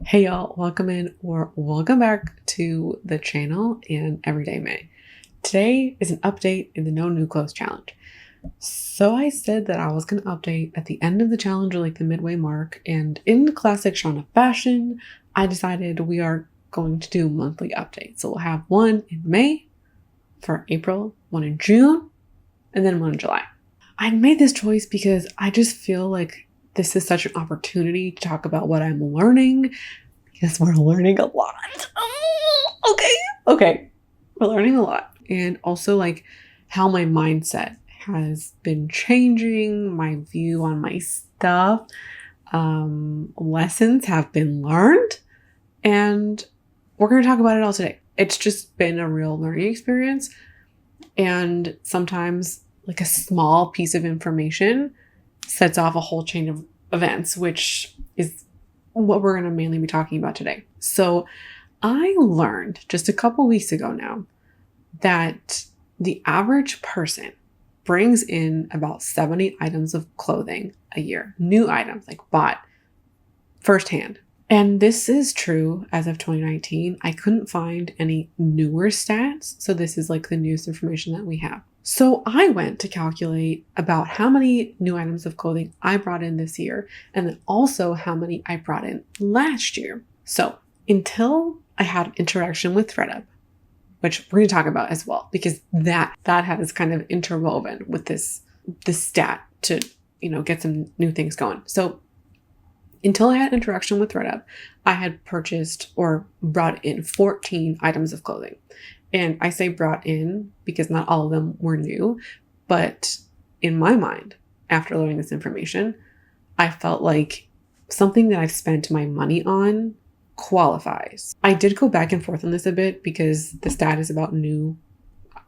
Hey y'all, welcome in or welcome back to the channel and Everyday May. Today is an update in the No New Clothes Challenge. So I said that I was going to update at the end of the challenge or like the midway mark, and in classic Shauna fashion, I decided we are going to do monthly updates. So we'll have one in May for April, one in June, and then one in July. I made this choice because I just feel like this is such an opportunity to talk about what I'm learning, because we're learning a lot. Okay. We're learning a lot. And also like how my mindset has been changing, my view on my stuff. Lessons have been learned, and we're going to talk about it all today. It's just been a real learning experience. And sometimes like a small piece of information sets off a whole chain of events, which is what we're going to mainly be talking about today. So I learned just a couple weeks ago now that the average person brings in about 70 items of clothing a year, new items like bought firsthand. And this is true as of 2019. I couldn't find any newer stats, so this is like the newest information that we have. So I went to calculate about how many new items of clothing I brought in this year, and then also how many I brought in last year. So until I had interaction with ThredUp, which we're going to talk about as well, because that has kind of interwoven with this stat to, get some new things going. So until I had interaction with ThredUp, I had purchased or brought in 14 items of clothing. And I say brought in because not all of them were new, but in my mind, after learning this information, I felt like something that I've spent my money on qualifies. I did go back and forth on this a bit because the stat is about new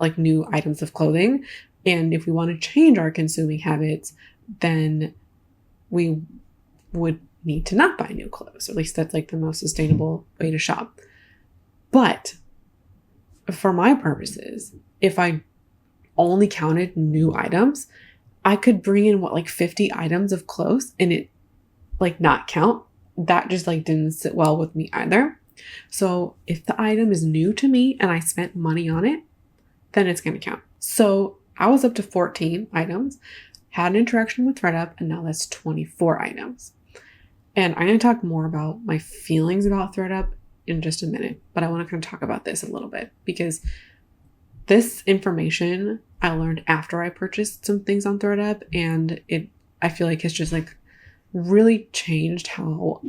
items of clothing. And if we want to change our consuming habits, then we would need to not buy new clothes. Or at least that's like the most sustainable way to shop. But for my purposes, if I only counted new items, I could bring in 50 items of clothes and it not count. That just didn't sit well with me either. So if the item is new to me and I spent money on it, then it's going to count. So I was up to 14 items, had an interaction with ThredUp, and now that's 24 items. And I'm going to talk more about my feelings about ThredUp in just a minute, but I want to kind of talk about this a little bit because this information I learned after I purchased some things on ThredUp, and I feel like it's just really changed how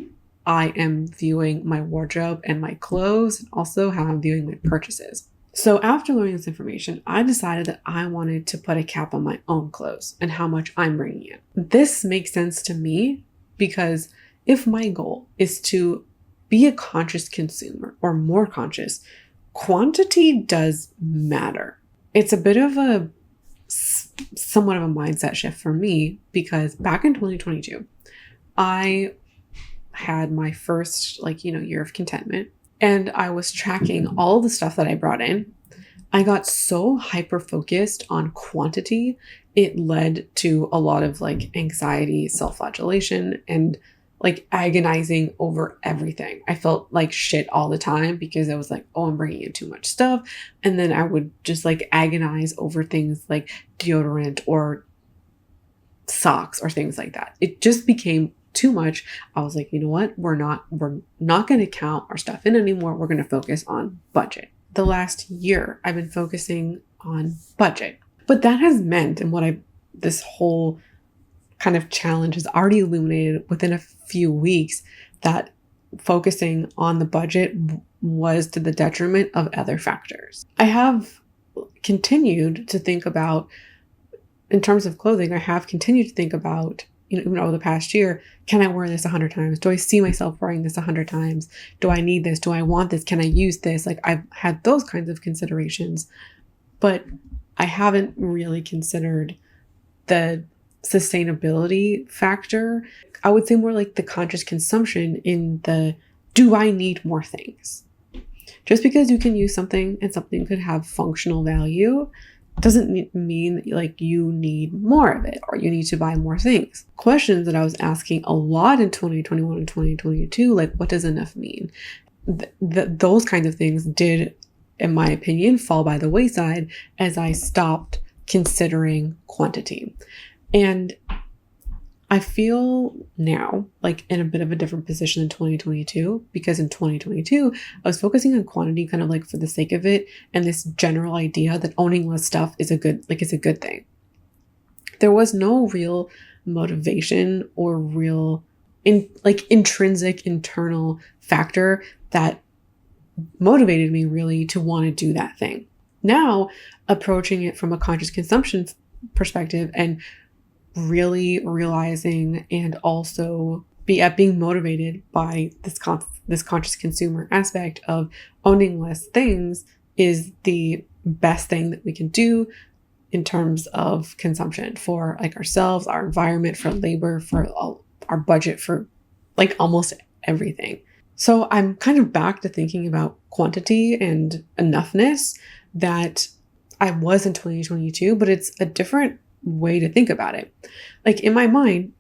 I am viewing my wardrobe and my clothes, and also how I'm viewing my purchases. So after learning this information, I decided that I wanted to put a cap on my own clothes and how much I'm bringing in. This makes sense to me because if my goal is to be a conscious consumer or more conscious, quantity does matter. It's a bit of somewhat of a mindset shift for me because back in 2022, I had my first year of contentment, and I was tracking all the stuff that I brought in. I got so hyper focused on quantity, it led to a lot of anxiety, self-flagellation, and agonizing over everything. I felt like shit all the time because I was I'm bringing in too much stuff. And then I would just agonize over things like deodorant or socks or things like that. It just became too much. I was like, you know what? We're not going to count our stuff in anymore. We're going to focus on budget. The last year I've been focusing on budget, but that has meant, and this whole kind of challenge has already illuminated within a few weeks, that focusing on the budget was to the detriment of other factors. I have continued to think about, in terms of clothing, I have continued to think about, even over the past year, can I wear this 100 times? Do I see myself wearing this 100 times? Do I need this? Do I want this? Can I use this? I've had those kinds of considerations, but I haven't really considered the sustainability factor. I would say more the conscious consumption in the, do I need more things? Just because you can use something and something could have functional value doesn't mean like you need more of it or you need to buy more things. Questions that I was asking a lot in 2021 and 2022, like what does enough mean? Those kinds of things did, in my opinion, fall by the wayside as I stopped considering quantity. And I feel now like in a bit of a different position in 2022, because in 2022, I was focusing on quantity kind of like for the sake of it, and this general idea that owning less stuff is a good thing. There was no real motivation or real intrinsic internal factor that motivated me really to want to do that thing. Now, approaching it from a conscious consumption perspective and really realizing and also being motivated by this conscious consumer aspect of owning less things is the best thing that we can do in terms of consumption for like ourselves, our environment, for labor, for our budget, for like almost everything. So I'm kind of back to thinking about quantity and enoughness that I was in 2022, but it's a different way to think about it. Like in my mind,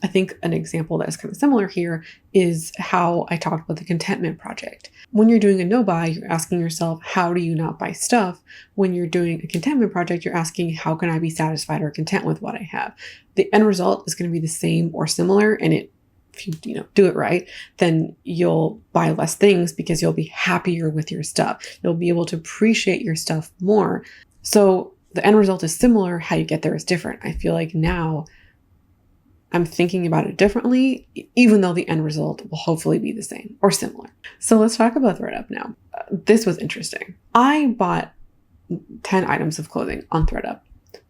I think an example that's kind of similar here is how I talked about the contentment project. When you're doing a no buy, you're asking yourself, how do you not buy stuff? When you're doing a contentment project, you're asking, how can I be satisfied or content with what I have? The end result is going to be the same or similar. And if you do it right, then you'll buy less things because you'll be happier with your stuff. You'll be able to appreciate your stuff more. So the end result is similar. How you get there is different. I feel like now I'm thinking about it differently, even though the end result will hopefully be the same or similar. So let's talk about ThredUp now. This was interesting. I bought 10 items of clothing on ThredUp.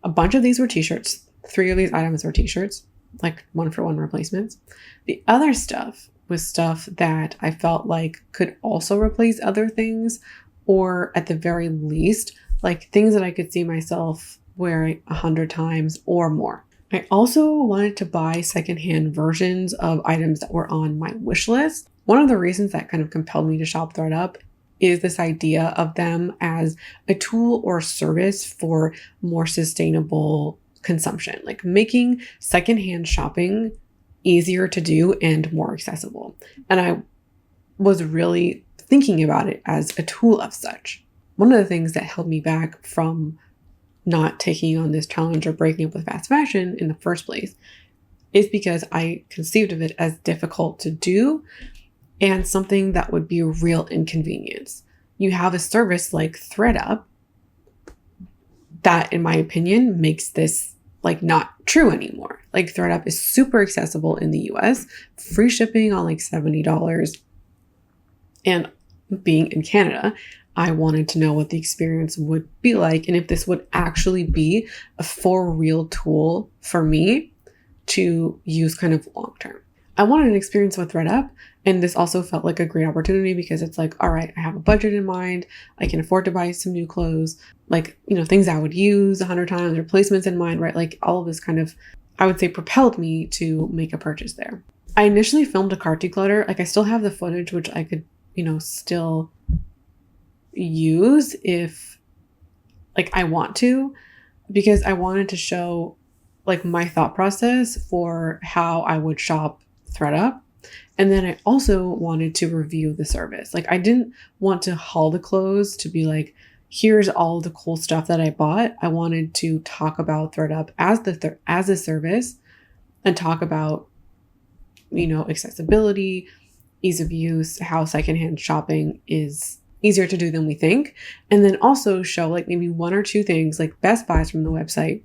A bunch of these were t-shirts. 3 of these items were t-shirts, like 1-for-1 replacements. The other stuff was stuff that I felt like could also replace other things, or at the very least, like things that I could see myself wearing 100 times or more. I also wanted to buy secondhand versions of items that were on my wish list. One of the reasons that kind of compelled me to shop ThredUp is this idea of them as a tool or service for more sustainable consumption, like making secondhand shopping easier to do and more accessible. And I was really thinking about it as a tool of such. One of the things that held me back from not taking on this challenge or breaking up with fast fashion in the first place is because I conceived of it as difficult to do and something that would be a real inconvenience. You have a service like ThredUp that, in my opinion, makes this like not true anymore. Like ThredUp is super accessible in the US, free shipping on like $70. And being in Canada, I wanted to know what the experience would be like and if this would actually be a for real tool for me to use kind of long term. I wanted an experience with ThredUp, and this also felt like a great opportunity because it's like, all right, I have a budget in mind. I can afford to buy some new clothes, like, things I would use 100 times, replacements in mind, right? Like all of this kind of, I would say, propelled me to make a purchase there. I initially filmed a cart declutter. Like I still have the footage, which I could, still use if like I want to, because I wanted to show like my thought process for how I would shop ThredUp. And then I also wanted to review the service. Like I didn't want to haul the clothes to be like, here's all the cool stuff that I bought. I wanted to talk about ThredUp as a service and talk about, accessibility, ease of use, how secondhand shopping is easier to do than we think. And then also show like maybe 1 or 2 things like best buys from the website,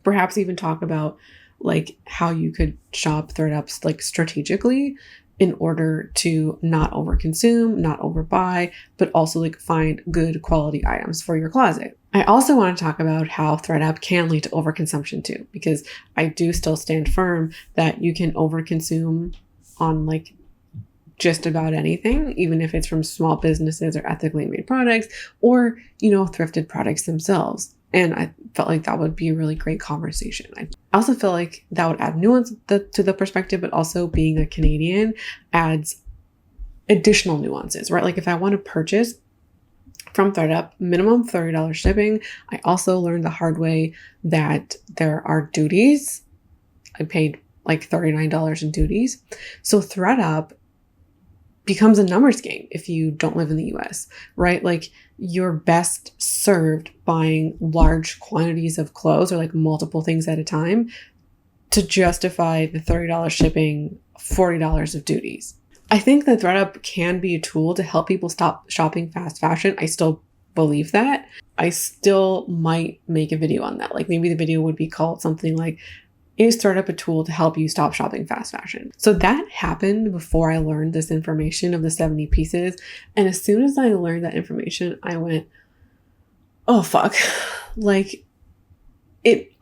perhaps even talk about like how you could shop ThredUps like strategically in order to not overconsume, not overbuy, but also like find good quality items for your closet. I also want to talk about how ThredUp can lead to overconsumption too, because I do still stand firm that you can overconsume on like just about anything, even if it's from small businesses or ethically made products or, thrifted products themselves. And I felt like that would be a really great conversation. I also feel like that would add nuance to the perspective, but also being a Canadian adds additional nuances, right? Like if I want to purchase from ThredUp, minimum $30 shipping. I also learned the hard way that there are duties. I paid like $39 in duties. So ThredUp becomes a numbers game if you don't live in the US, right? Like you're best served buying large quantities of clothes or like multiple things at a time to justify the $30 shipping, $40 of duties. I think that ThredUp can be a tool to help people stop shopping fast fashion. I still believe that. I still might make a video on that. Like maybe the video would be called something like, is ThredUp a tool to help you stop shopping fast fashion? So that happened before I learned this information of the 70 pieces. And as soon as I learned that information, I went, oh, fuck. Like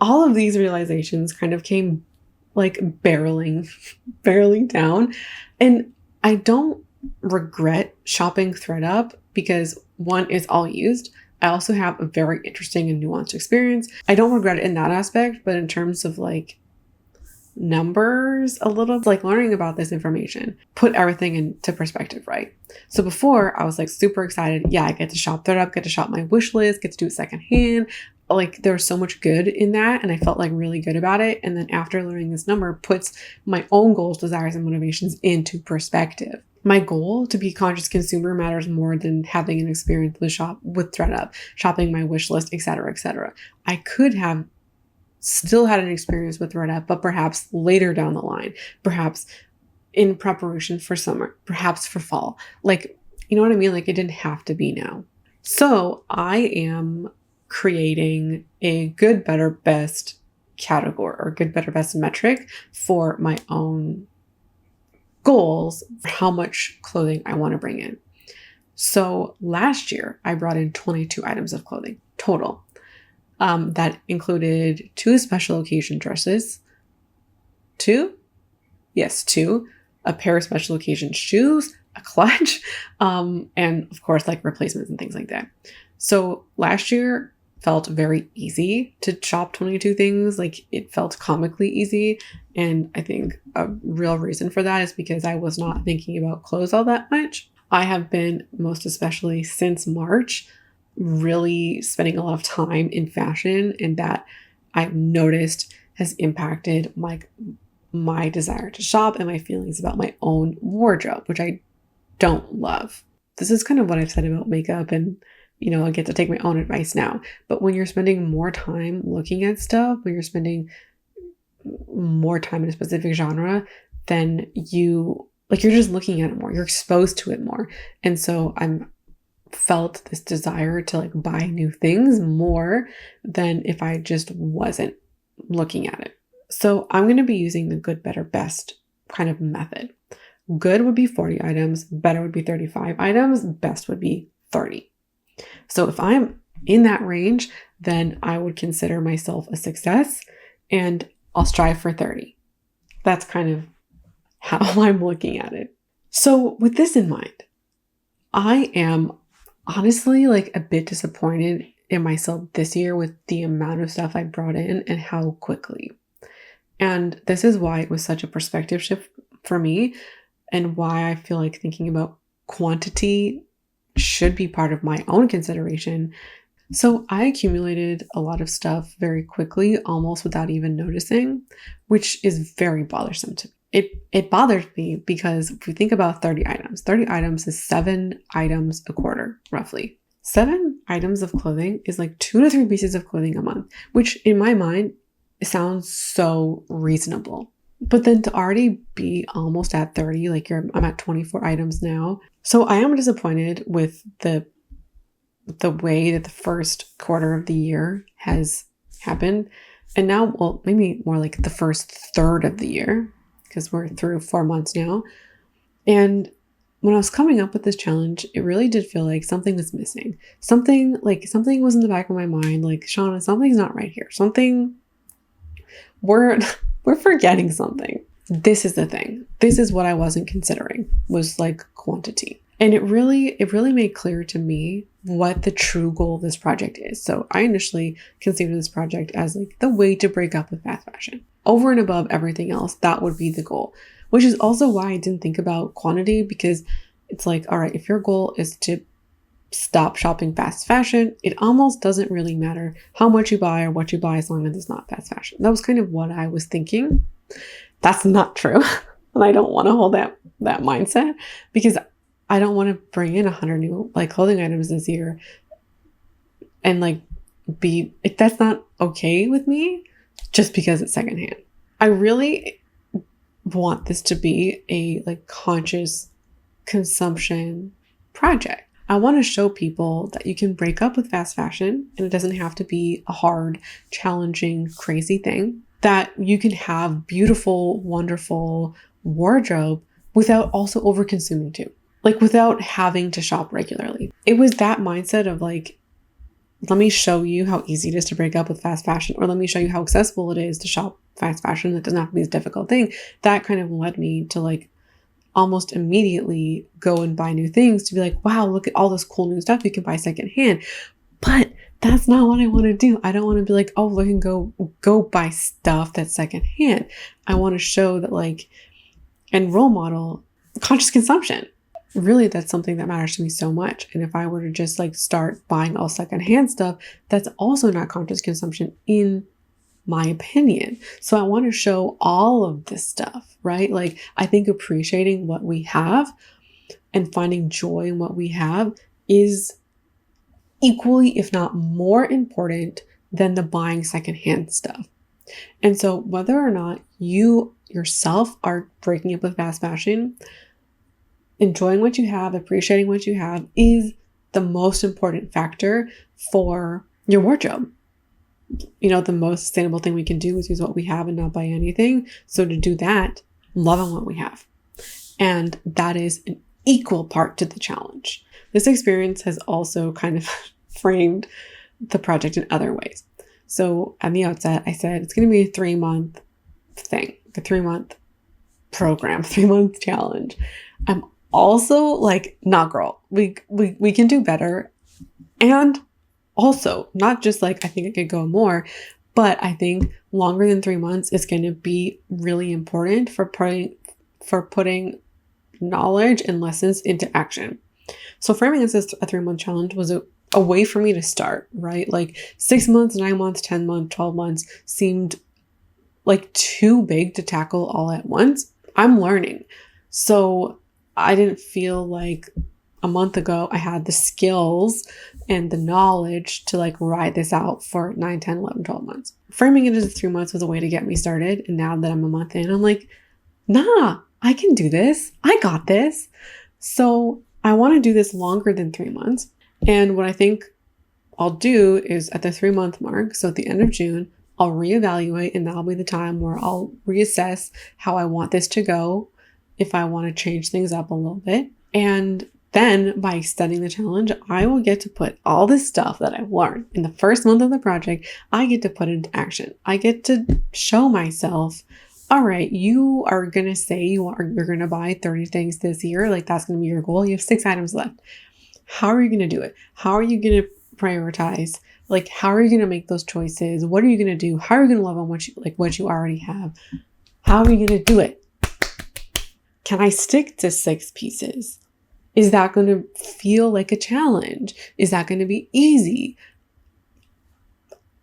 all of these realizations kind of came like barreling down. And I don't regret shopping ThredUp because one, is all used. I also have a very interesting and nuanced experience. I don't regret it in that aspect, but in terms of like numbers, a little like learning about this information put everything into perspective, right? So before I was like super excited. Yeah, I get to shop ThredUp, get to shop my wish list, get to do it secondhand. Like there's so much good in that. And I felt like really good about it. And then after learning this number puts my own goals, desires, and motivations into perspective. My goal to be a conscious consumer matters more than having an experience with ThredUp, shopping my wish list, etc., etc. I could have still had an experience with ThredUp, but perhaps later down the line, perhaps in preparation for summer, perhaps for fall. Like, you know what I mean? Like it didn't have to be now. So I am creating a good, better, best category or good, better, best metric for my own goals for how much clothing I want to bring in. So last year I brought in 22 items of clothing total. That included 2 special occasion dresses, 2, a pair of special occasion shoes, a clutch, and of course like replacements and things like that. So last year felt very easy to shop 22 things. Like it felt comically easy. And I think a real reason for that is because I was not thinking about clothes all that much. I have been, most especially since March, really spending a lot of time in fashion, and that I've noticed has impacted my desire to shop and my feelings about my own wardrobe, which I don't love. This is kind of what I've said about makeup, and you know, I get to take my own advice now. But when you're spending more time looking at stuff, when you're spending more time in a specific genre, then you're just looking at it more. You're exposed to it more. And so I'm felt this desire to like buy new things more than if I just wasn't looking at it. So I'm going to be using the good, better, best kind of method. Good would be 40 items, better would be 35 items, best would be 30. So if I'm in that range, then I would consider myself a success and I'll strive for 30. That's kind of how I'm looking at it. So with this in mind, I am honestly like a bit disappointed in myself this year with the amount of stuff I brought in and how quickly. And this is why it was such a perspective shift for me and why I feel like thinking about quantity should be part of my own consideration. So I accumulated a lot of stuff very quickly, almost without even noticing, which is very bothersome to me. It bothers me because if we think about 30 items is 7 items a quarter, roughly. 7 items of clothing is like 2 to 3 pieces of clothing a month, which in my mind sounds so reasonable. But then to already be almost at 30, like I'm at 24 items now. So I am disappointed with the way that the first quarter of the year has happened. And now, well, maybe more like the first third of the year, because we're through 4 months now. And when I was coming up with this challenge, it really did feel like something was missing. Something was in the back of my mind, like, Shauna, something's not right here. We're forgetting something. This is the thing. This is what I wasn't considering, was like quantity. And it really made clear to me what the true goal of this project is. So I initially conceived of this project as like the way to break up with fast fashion. Over and above everything else, that would be the goal, which is also why I didn't think about quantity, because it's like, all right, if your goal is to stop shopping fast fashion. It almost doesn't really matter how much you buy or what you buy as long as it's not fast fashion. That was kind of what I was thinking. That's not true. And I don't want to hold that mindset, because I don't want to bring in 100 new like clothing items this year and like that's not okay with me just because it's secondhand. I really want this to be a like conscious consumption project. I want to show people that you can break up with fast fashion and it doesn't have to be a hard, challenging, crazy thing. That you can have beautiful, wonderful wardrobe without also over-consuming too. Like without having to shop regularly. It was that mindset of like, let me show you how easy it is to break up with fast fashion, or let me show you how accessible it is to shop fast fashion. That doesn't have to be this difficult thing. That kind of led me to like almost immediately go and buy new things, to be like, wow, look at all this cool new stuff you can buy secondhand. But that's not what I want to do. I don't want to be like, oh, look and go buy stuff that's secondhand. I want to show that like, and role model conscious consumption. Really, that's something that matters to me so much. And if I were to just like start buying all secondhand stuff, that's also not conscious consumption in my opinion. So I want to show all of this stuff, right? Like I think appreciating what we have and finding joy in what we have is equally, if not more important than the buying secondhand stuff. And so whether or not you yourself are breaking up with fast fashion, enjoying what you have, appreciating what you have is the most important factor for your wardrobe. You know, the most sustainable thing we can do is use what we have and not buy anything. So to do that, love on what we have. And that is an equal part to the challenge. This experience has also kind of framed the project in other ways. So at the outset, I said it's going to be a 3-month thing, a 3-month program, 3-month challenge. I'm also like, nah, girl, we can do better. And also, not just like, I think it could go more, but I think longer than 3 months is going to be really important for putting knowledge and lessons into action. So framing this as a 3-month challenge was a way for me to start, right? Like 6 months, 9 months, 10 months, 12 months seemed like too big to tackle all at once. I'm learning. So I didn't feel like a month ago I had the skills and the knowledge to like ride this out for 9, 10, 11, 12 months. Framing it as 3 months was a way to get me started. And now that I'm a month in, I'm like, nah, I can do this. I got this. So I want to do this longer than 3 months. And what I think I'll do is at the 3-month mark, so at the end of June, I'll reevaluate, and that'll be the time where I'll reassess how I want this to go, if I want to change things up a little bit. And then by extending the challenge, I will get to put all this stuff that I've learned in the first month of the project, I get to put into action. I get to show myself, all right, you are going to say you're going to buy 30 things this year. Like that's going to be your goal. You have 6 items left. How are you going to do it? How are you going to prioritize? Like, how are you going to make those choices? What are you going to do? How are you going to love on what you already have? How are you going to do it? Can I stick to 6 pieces? Is that going to feel like a challenge? Is that going to be easy?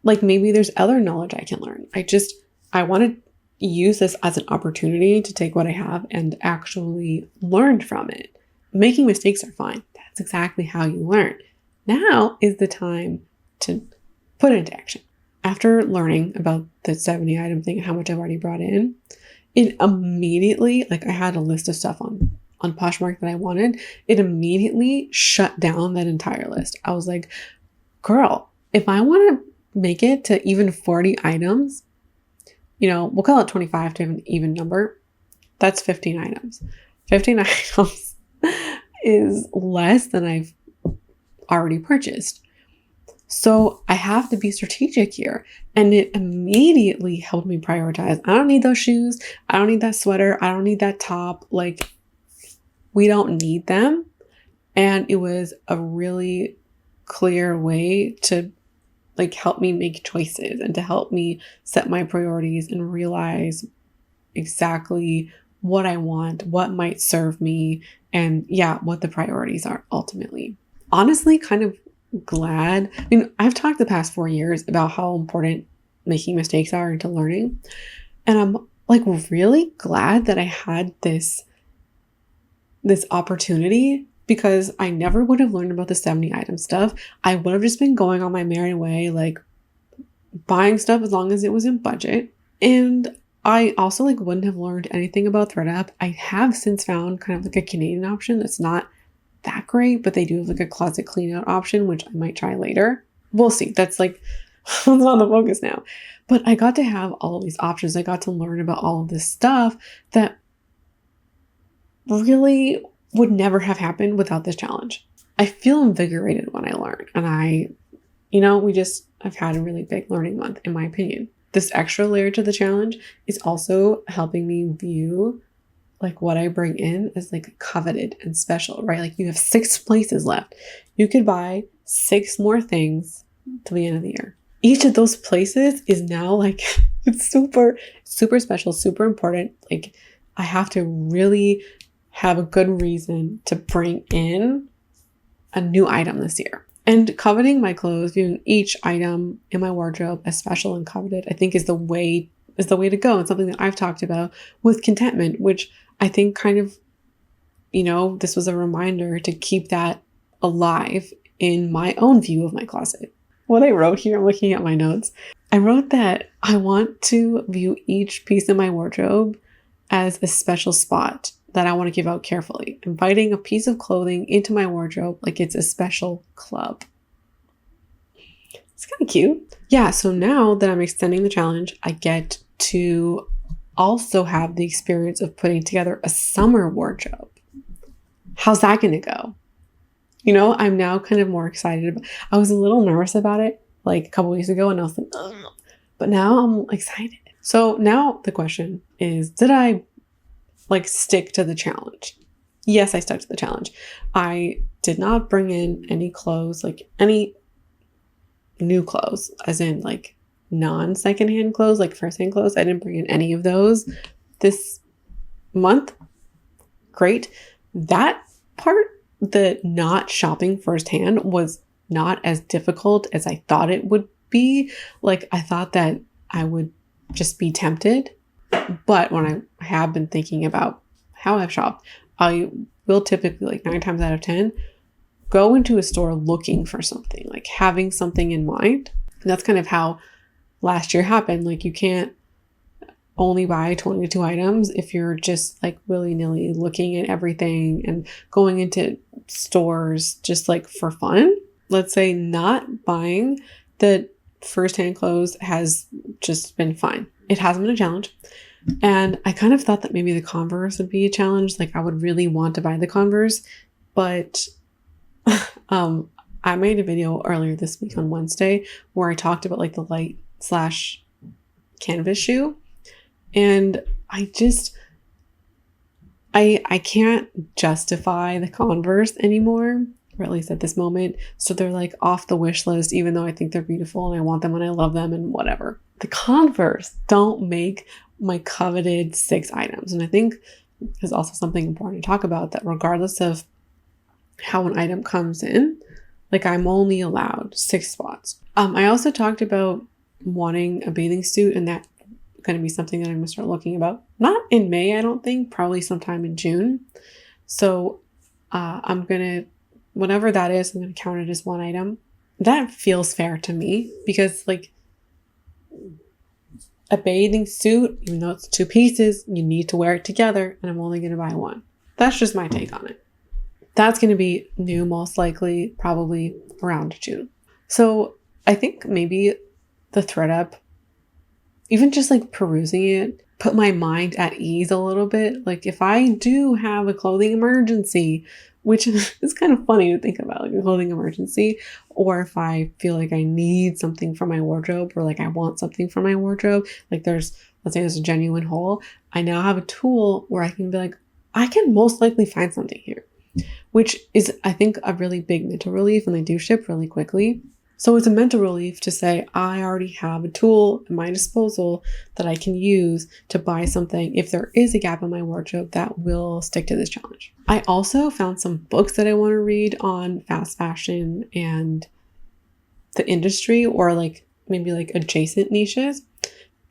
Like maybe there's other knowledge I can learn. I want to use this as an opportunity to take what I have and actually learn from it. Making mistakes are fine. That's exactly how you learn. Now is the time to put it into action. After learning about the 70 item thing and how much I've already brought in, it immediately, like I had a list of stuff on Poshmark that I wanted. It immediately shut down that entire list. I was like, girl, if I want to make it to even 40 items, you know, we'll call it 25 to have an even number. That's 15 items. 15 items is less than I've already purchased. So I have to be strategic here. And it immediately helped me prioritize. I don't need those shoes. I don't need that sweater. I don't need that top. Like, we don't need them. And it was a really clear way to like help me make choices and to help me set my priorities and realize exactly what I want, what might serve me, and yeah, what the priorities are ultimately. honestly kind of glad. I mean, I've talked the past 4 years about how important making mistakes are into learning. And I'm like really glad that I had this opportunity, because I never would have learned about the 70 item stuff. I would have just been going on my merry way, like buying stuff as long as it was in budget. And I also like wouldn't have learned anything about ThredUp. I have since found kind of like a Canadian option that's not that great, but they do have like a closet clean out option, which I might try later. We'll see. That's like, that's not the focus now. But I got to have all of these options. I got to learn about all of this stuff that really would never have happened without this challenge. I feel invigorated when I learn. And I've had a really big learning month, in my opinion. This extra layer to the challenge is also helping me view like what I bring in as like coveted and special, right? Like you have 6 places left. You could buy 6 more things till the end of the year. Each of those places is now like, it's super, super special, super important. Like I have to really have a good reason to bring in a new item this year. And coveting my clothes, viewing each item in my wardrobe as special and coveted, I think is the way to go. And something that I've talked about with contentment, which I think kind of, this was a reminder to keep that alive in my own view of my closet. What I wrote here, I'm looking at my notes. I wrote that I want to view each piece in my wardrobe as a special spot that I want to give out carefully, inviting a piece of clothing into my wardrobe like it's a special club. It's kind of cute. Yeah, so now that I'm extending the challenge, I get to also have the experience of putting together a summer wardrobe. How's that going to go? I'm now kind of more excited. I was a little nervous about it like a couple weeks ago, and I was like, ugh. But now I'm excited. So now the question is, did I stick to the challenge? Yes, I stuck to the challenge. I did not bring in any clothes, like any new clothes, as in like non-secondhand clothes, like first-hand clothes. I didn't bring in any of those this month. Great. That part, the not shopping firsthand, was not as difficult as I thought it would be. Like I thought that I would just be tempted. But when I have been thinking about how I've shopped, I will typically, like 9 times out of 10, go into a store looking for something, like having something in mind. And that's kind of how last year happened. Like you can't only buy 22 items if you're just like willy-nilly looking at everything and going into stores just like for fun. Let's say not buying the first-hand clothes has just been fine. It hasn't been a challenge. And I kind of thought that maybe the Converse would be a challenge. Like I would really want to buy the Converse, but I made a video earlier this week on Wednesday where I talked about like the light / canvas shoe. And I can't justify the Converse anymore, or at least at this moment. So they're like off the wish list, even though I think they're beautiful and I want them and I love them and whatever. The Converse don't make my coveted 6 items. And I think there's also something important to talk about, that regardless of how an item comes in, like I'm only allowed 6 spots. I also talked about wanting a bathing suit, and that going to be something that I'm going to start looking about. Not in May, I don't think, probably sometime in June. So I'm going to, whatever that is, I'm going to count it as 1 item. That feels fair to me, because like a bathing suit, even though it's 2 pieces, you need to wear it together, and I'm only going to buy 1. That's just my take on it. That's going to be new, most likely, probably around June. So I think maybe the ThredUp, even just like perusing it, put my mind at ease a little bit. Like if I do have a clothing emergency, which is kind of funny to think about, like a clothing emergency, or if I feel like I need something from my wardrobe, or like I want something from my wardrobe, like let's say there's a genuine hole, I now have a tool where I can be like, I can most likely find something here, which is, I think, a really big mental relief when they do ship really quickly. So it's a mental relief to say, I already have a tool at my disposal that I can use to buy something if there is a gap in my wardrobe that will stick to this challenge. I also found some books that I want to read on fast fashion and the industry, or like maybe like adjacent niches.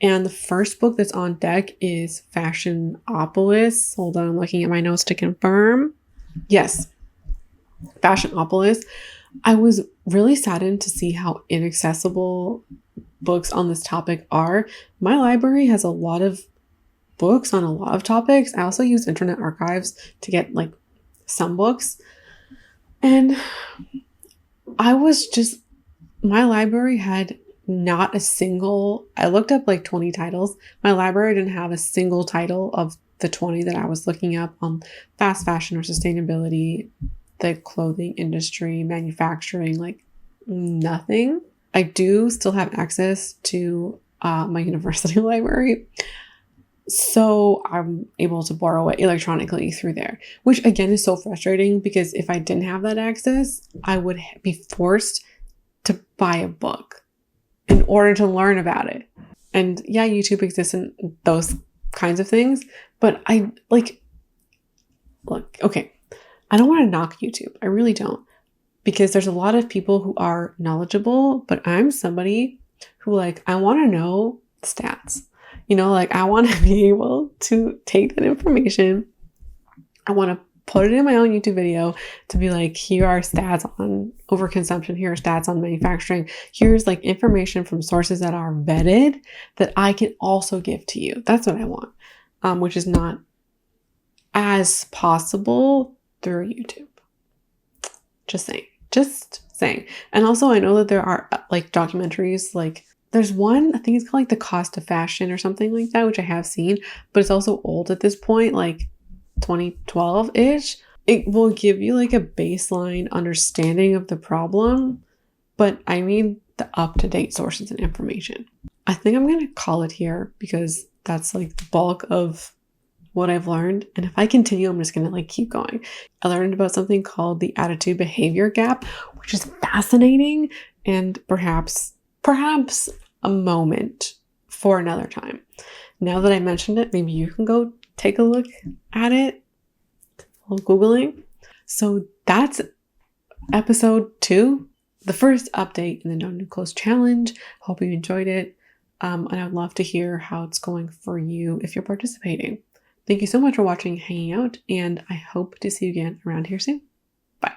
And the first book that's on deck is Fashionopolis. Hold on, I'm looking at my notes to confirm. Yes, Fashionopolis. I was really saddened to see how inaccessible books on this topic are. My library has a lot of books on a lot of topics. I also use Internet Archives to get like some books. And I was just, my library had not a single, I looked up like 20 titles. My library didn't have a single title of the 20 that I was looking up on fast fashion or sustainability, the clothing industry, manufacturing, like nothing. I do still have access to my university library, so I'm able to borrow it electronically through there, which again is so frustrating because if I didn't have that access, I would be forced to buy a book in order to learn about it. And yeah, YouTube exists in those kinds of things, but I like, look, okay, I don't want to knock YouTube. I really don't, because there's a lot of people who are knowledgeable, but I'm somebody who like, I want to know stats, you know, like I want to be able to take that information. I want to put it in my own YouTube video to be like, here are stats on overconsumption. Here are stats on manufacturing. Here's like information from sources that are vetted that I can also give to you. That's what I want, which is not as possible through YouTube. Just saying. And also I know that there are like documentaries, like there's one, I think it's called like The Cost of Fashion or something like that, which I have seen, but it's also old at this point, like 2012-ish. It will give you like a baseline understanding of the problem, but I need the up-to-date sources and information. I think I'm going to call it here because that's like the bulk of what I've learned. And if I continue, I'm just going to like keep going. I learned about something called the attitude behavior gap, which is fascinating and perhaps a moment for another time. Now that I mentioned it, maybe you can go take a look at it while Googling. So that's episode 2, the first update in the No New Clothes Challenge. Hope you enjoyed it. And I'd love to hear how it's going for you if you're participating. Thank you so much for watching, hanging out, and I hope to see you again around here soon. Bye.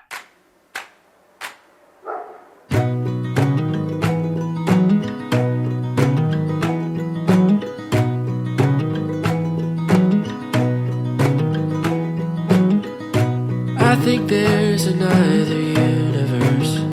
I think there's a night